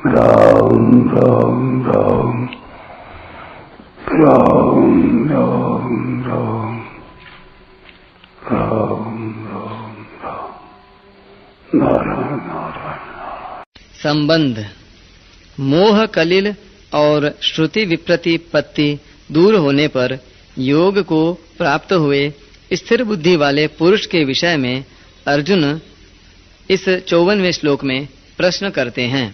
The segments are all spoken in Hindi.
राम राम राम राम राम राम राम राम राम नारायण नारायण। संबंध मोह कलिल और श्रुति विप्रतिपत्ति दूर होने पर योग को प्राप्त हुए स्थिर बुद्धि वाले पुरुष के विषय में अर्जुन इस 54वें श्लोक में प्रश्न करते हैं।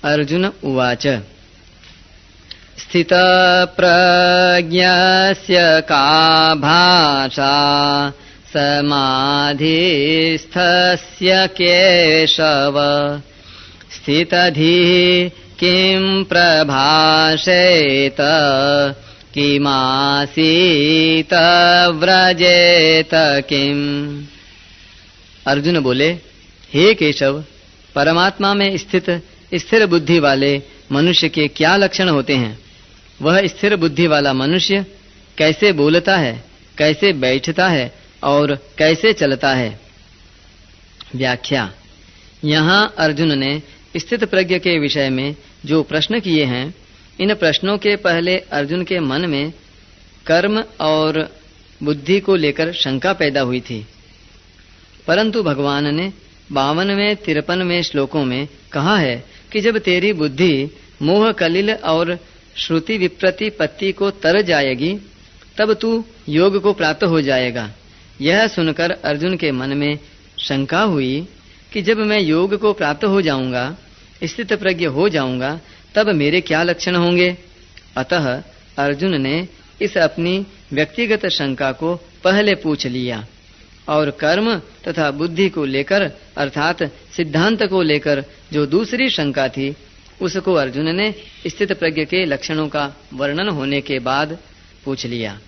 अर्जुन उवाच स्थित प्रज्ञस्य का भाषा समाधिस्थस्य केशव स्थितधिः किं प्रभाषेत किमासीत व्रजेत किम। अर्जुन बोले, हे केशव, परमात्मा में स्थित स्थिर बुद्धि वाले मनुष्य के क्या लक्षण होते हैं? वह स्थिर बुद्धि वाला मनुष्य कैसे बोलता है, कैसे बैठता है और कैसे चलता है? व्याख्या। यहाँ अर्जुन ने स्थित प्रज्ञ के विषय में जो प्रश्न किए हैं, इन प्रश्नों के पहले अर्जुन के मन में कर्म और बुद्धि को लेकर शंका पैदा हुई थी, परंतु भगवान ने 52वें 53वें श्लोकों में कहा है कि जब तेरी बुद्धि मोह कलिल और श्रुति विप्रतिपत्ति को तर जाएगी तब तू योग को प्राप्त हो जाएगा। यह सुनकर अर्जुन के मन में शंका हुई कि जब मैं योग को प्राप्त हो जाऊंगा, स्थित प्रज्ञ हो जाऊंगा, तब मेरे क्या लक्षण होंगे? अतः अर्जुन ने इस अपनी व्यक्तिगत शंका को पहले पूछ लिया और कर्म तथा बुद्धि को लेकर अर्थात सिद्धांत को लेकर जो दूसरी शंका थी, उसको अर्जुन ने स्थित प्रज्ञ के लक्षणों का वर्णन होने के बाद पूछ लिया।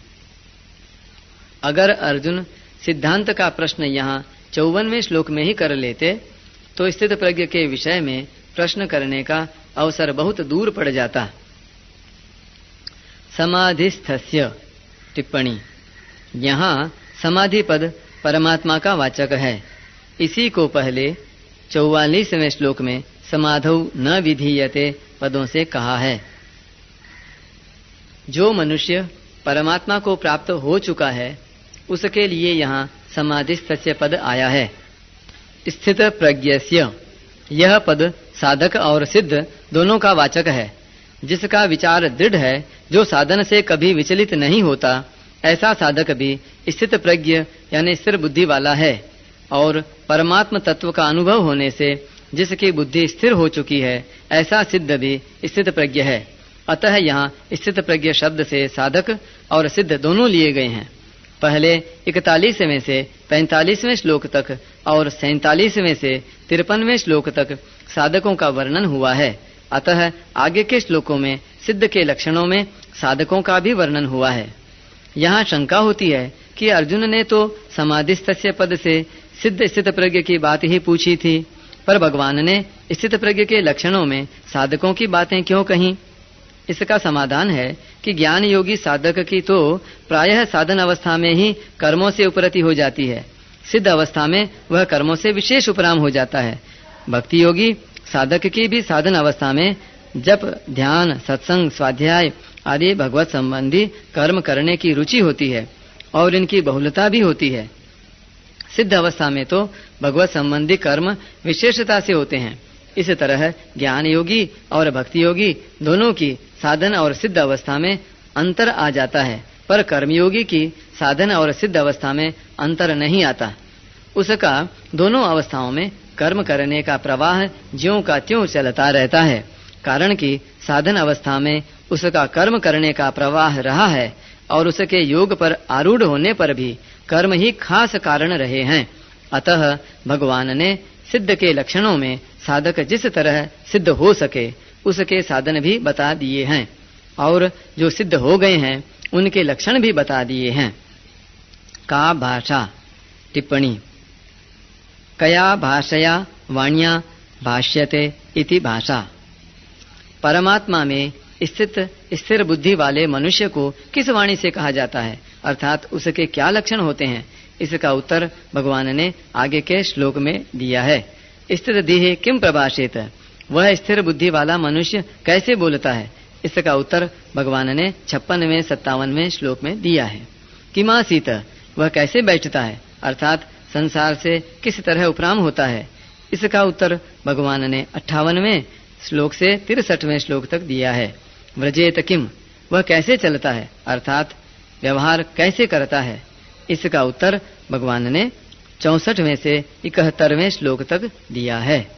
अगर अर्जुन सिद्धांत का प्रश्न यहाँ 54वें श्लोक में ही कर लेते तो स्थित प्रज्ञ के विषय में प्रश्न करने का अवसर बहुत दूर पड़ जाता। समाधिस्थस्य टिप्पणी। यहाँ समाधि पद परमात्मा का वाचक है। इसी को पहले 44वें श्लोक में समाधौ न विधीयते पदों से कहा है। जो मनुष्य परमात्मा को प्राप्त हो चुका है उसके लिए यहाँ समाधिस्थस्य पद आया है। स्थित प्रज्ञस्य, यह पद साधक और सिद्ध दोनों का वाचक है। जिसका विचार दृढ़ है, जो साधन से कभी विचलित नहीं होता, ऐसा साधक भी स्थित प्रज्ञ यानी स्थिर बुद्धि वाला है। और परमात्म तत्व का अनुभव होने से जिसकी बुद्धि स्थिर हो चुकी है, ऐसा सिद्ध भी स्थित प्रज्ञ है। अतः यहाँ स्थित प्रज्ञ शब्द से साधक और सिद्ध दोनों लिए गए हैं। पहले 41वें से 45वें श्लोक तक और 47वें से 53वें श्लोक तक साधकों का वर्णन हुआ है। अतः आगे के श्लोकों में सिद्ध के लक्षणों में साधकों का भी वर्णन हुआ है। यहाँ शंका होती है कि अर्जुन ने तो समाधिस्थस्य पद से सिद्ध स्थित प्रज्ञ की बात ही पूछी थी, पर भगवान ने स्थित प्रज्ञ के लक्षणों में साधकों की बातें क्यों कहीं? इसका समाधान है कि ज्ञान योगी साधक की तो प्रायः साधन अवस्था में ही कर्मों से उपरति हो जाती है। सिद्ध अवस्था में वह कर्मों से विशेष उपराम हो जाता है। भक्ति योगी साधक की भी साधन अवस्था में जप, ध्यान, सत्संग, स्वाध्याय आदि भगवत संबंधी कर्म करने की रुचि होती है और इनकी बहुलता भी होती है। सिद्ध अवस्था में तो भगवत संबंधी कर्म विशेषता से होते हैं। इस तरह ज्ञान योगी और भक्ति योगी दोनों की साधन और सिद्ध अवस्था में अंतर आ जाता है, पर कर्मयोगी की साधन और सिद्ध अवस्था में अंतर नहीं आता। उसका दोनों अवस्थाओं में कर्म करने का प्रवाह ज्यों का त्यों चलता रहता है, कारण कि साधन अवस्था में उसका कर्म करने का प्रवाह रहा है और उसके योग पर आरूढ़ होने पर भी कर्म ही खास कारण रहे हैं। अतः भगवान ने सिद्ध के लक्षणों में साधक जिस तरह सिद्ध हो सके उसके साधन भी बता दिए हैं और जो सिद्ध हो गए हैं उनके लक्षण भी बता दिए हैं। का भाषा टिप्पणी। कया भाषया वाण्या भाष्यते इति भाषा। परमात्मा में स्थित स्थिर बुद्धि वाले मनुष्य को किस वाणी से कहा जाता है, अर्थात उसके क्या लक्षण होते हैं? इसका उत्तर भगवान ने आगे के श्लोक में दिया है। स्थित देहे किम प्रभाषेत, वह स्थिर बुद्धि वाला मनुष्य कैसे बोलता है? इसका उत्तर भगवान ने 56वें 57वें श्लोक में दिया है। किमासीत, वह कैसे बैठता है, अर्थात संसार से किस तरह उपराम होता है? इसका उत्तर भगवान ने 58वें श्लोक से 63वें श्लोक तक दिया है। व्रजेत किम, वह कैसे चलता है, अर्थात व्यवहार कैसे करता है? इसका उत्तर भगवान ने 64वें से 71वें श्लोक तक दिया है।